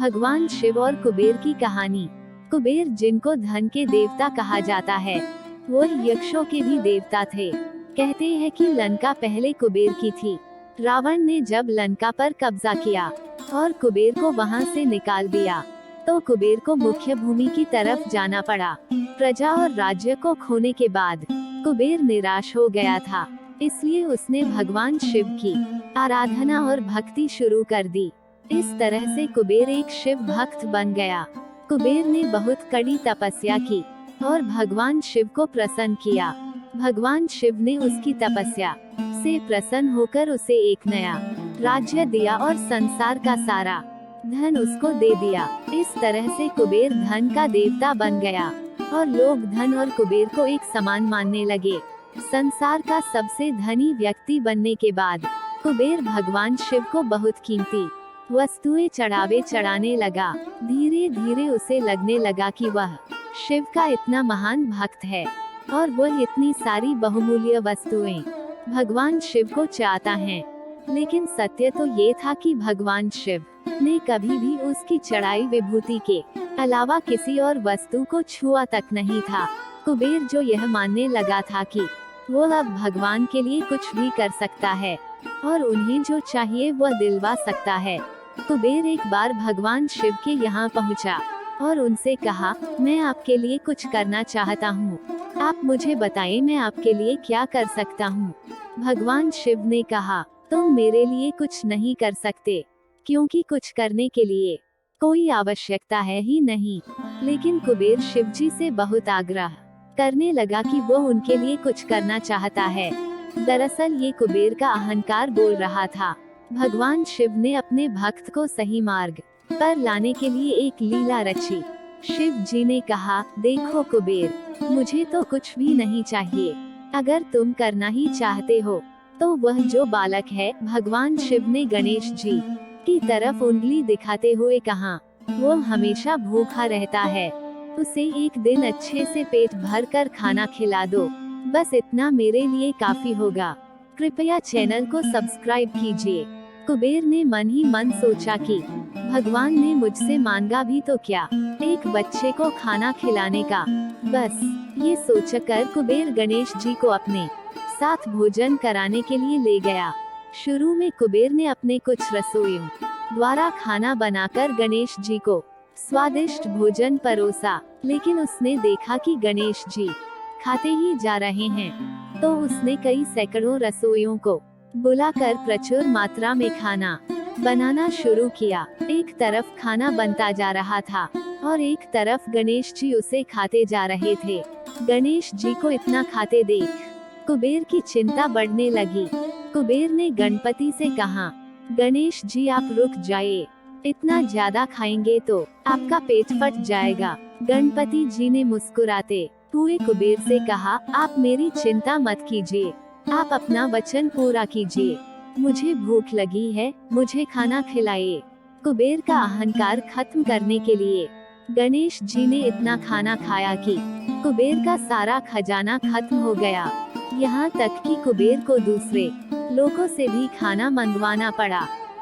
भगवान शिव और कुबेर की कहानी। कुबेर, जिनको धन के देवता कहा जाता है, वो यक्षों के भी देवता थे। कहते हैं कि लंका पहले कुबेर की थी। रावण ने जब लंका पर कब्जा किया और कुबेर को वहां से निकाल दिया, तो कुबेर को मुख्य भूमि की तरफ जाना पड़ा। प्रजा और राज्य को खोने के बाद कुबेर निराश हो गया था, इसलिए उसने भगवान शिव की आराधना और भक्ति शुरू कर दी। इस तरह से कुबेर एक शिव भक्त बन गया। कुबेर ने बहुत कड़ी तपस्या की और भगवान शिव को प्रसन्न किया। भगवान शिव ने उसकी तपस्या से प्रसन्न होकर उसे एक नया राज्य दिया और संसार का सारा धन उसको दे दिया। इस तरह से कुबेर धन का देवता बन गया और लोग धन और कुबेर को एक समान मानने लगे। संसार का सबसे धनी व्यक्ति बनने के बाद कुबेर भगवान शिव को बहुत कीमती वस्तुएं चढ़ाने लगा। धीरे धीरे उसे लगने लगा कि वह शिव का इतना महान भक्त है और वह इतनी सारी बहुमूल्य वस्तुएं भगवान शिव को चाहता है। लेकिन सत्य तो ये था कि भगवान शिव ने कभी भी उसकी चढ़ाई विभूति के अलावा किसी और वस्तु को छुआ तक नहीं था। कुबेर जो यह मानने लगा था कि वो अब भगवान के लिए कुछ भी कर सकता है और उन्हें जो चाहिए वह दिलवा सकता है। कुबेर एक बार भगवान शिव के यहाँ पहुँचा और उनसे कहा, मैं आपके लिए कुछ करना चाहता हूँ, आप मुझे बताएं मैं आपके लिए क्या कर सकता हूँ। भगवान शिव ने कहा, तुम मेरे लिए कुछ नहीं कर सकते, क्योंकि कुछ करने के लिए कोई आवश्यकता है ही नहीं। लेकिन कुबेर शिव जी से बहुत आग्रह करने लगा कि वो उनके लिए कुछ करना चाहता है। दरअसल ये कुबेर का अहंकार बोल रहा था। भगवान शिव ने अपने भक्त को सही मार्ग पर लाने के लिए एक लीला रची। शिव जी ने कहा, देखो कुबेर, मुझे तो कुछ भी नहीं चाहिए, अगर तुम करना ही चाहते हो तो वह जो बालक है, भगवान शिव ने गणेश जी की तरफ उंगली दिखाते हुए कहा, वो हमेशा भूखा रहता है, उसे एक दिन अच्छे से पेट भर कर खाना खिला दो, बस इतना मेरे लिए काफी होगा। कृपया चैनल को सब्सक्राइब कीजिए। कुबेर ने मन ही मन सोचा कि भगवान ने मुझसे मांगा भी तो क्या, एक बच्चे को खाना खिलाने का। बस ये सोचकर कुबेर गणेश जी को अपने साथ भोजन कराने के लिए ले गया। शुरू में कुबेर ने अपने कुछ रसोइयों द्वारा खाना बनाकर गणेश जी को स्वादिष्ट भोजन परोसा, लेकिन उसने देखा कि गणेश जी खाते ही जा रहे हैं, तो उसने कई सैकड़ों रसोइयों को बुलाकर प्रचुर मात्रा में खाना बनाना शुरू किया। एक तरफ खाना बनता जा रहा था और एक तरफ गणेश जी उसे खाते जा रहे थे। गणेश जी को इतना खाते देख कुबेर की चिंता बढ़ने लगी। कुबेर ने गणपति से कहा, गणेश जी आप रुक जाइए, इतना ज्यादा खाएंगे तो आपका पेट फट जाएगा। गणपति जी ने मुस्कुराते हुए कुबेर से कहा, आप मेरी चिंता मत कीजिए, आप अपना वचन पूरा कीजिए, मुझे भूख लगी है, मुझे खाना खिलाइए। कुबेर का अहंकार खत्म करने के लिए गणेश जी ने इतना खाना खाया कि कुबेर का सारा खजाना खत्म हो गया। यहाँ तक कि कुबेर को दूसरे लोगों से भी खाना मंगवाना पड़ा।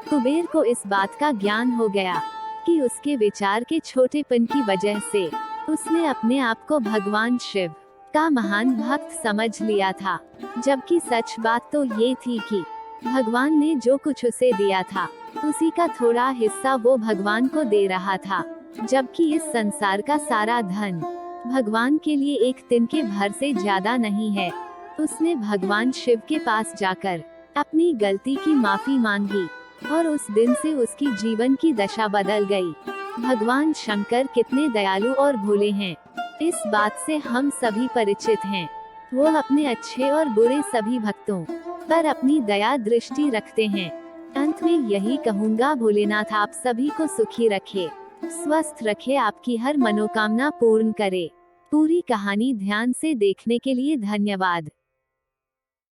कुबेर को इस बात का ज्ञान हो गया कि उसके विचार के छोटेपन की वजह से उसने अपने आप को भगवान शिव का महान भक्त समझ लिया था, जबकि सच बात तो ये थी कि भगवान ने जो कुछ उसे दिया था, उसी का थोड़ा हिस्सा वो भगवान को दे रहा था, जबकि इस संसार का सारा धन भगवान के लिए एक तिनके भर से ज्यादा नहीं है। उसने भगवान शिव के पास जाकर अपनी गलती की माफी मांगी और उस दिन से उसकी जीवन की दशा बदल गई। भगवान शंकर कितने दयालु और भोले हैं, इस बात से हम सभी परिचित हैं। वो अपने अच्छे और बुरे सभी भक्तों पर अपनी दया दृष्टि रखते हैं। अंत में यही कहूँगा, भोलेनाथ आप सभी को सुखी रखे, स्वस्थ रखे, आपकी हर मनोकामना पूर्ण करे। पूरी कहानी ध्यान से देखने के लिए धन्यवाद।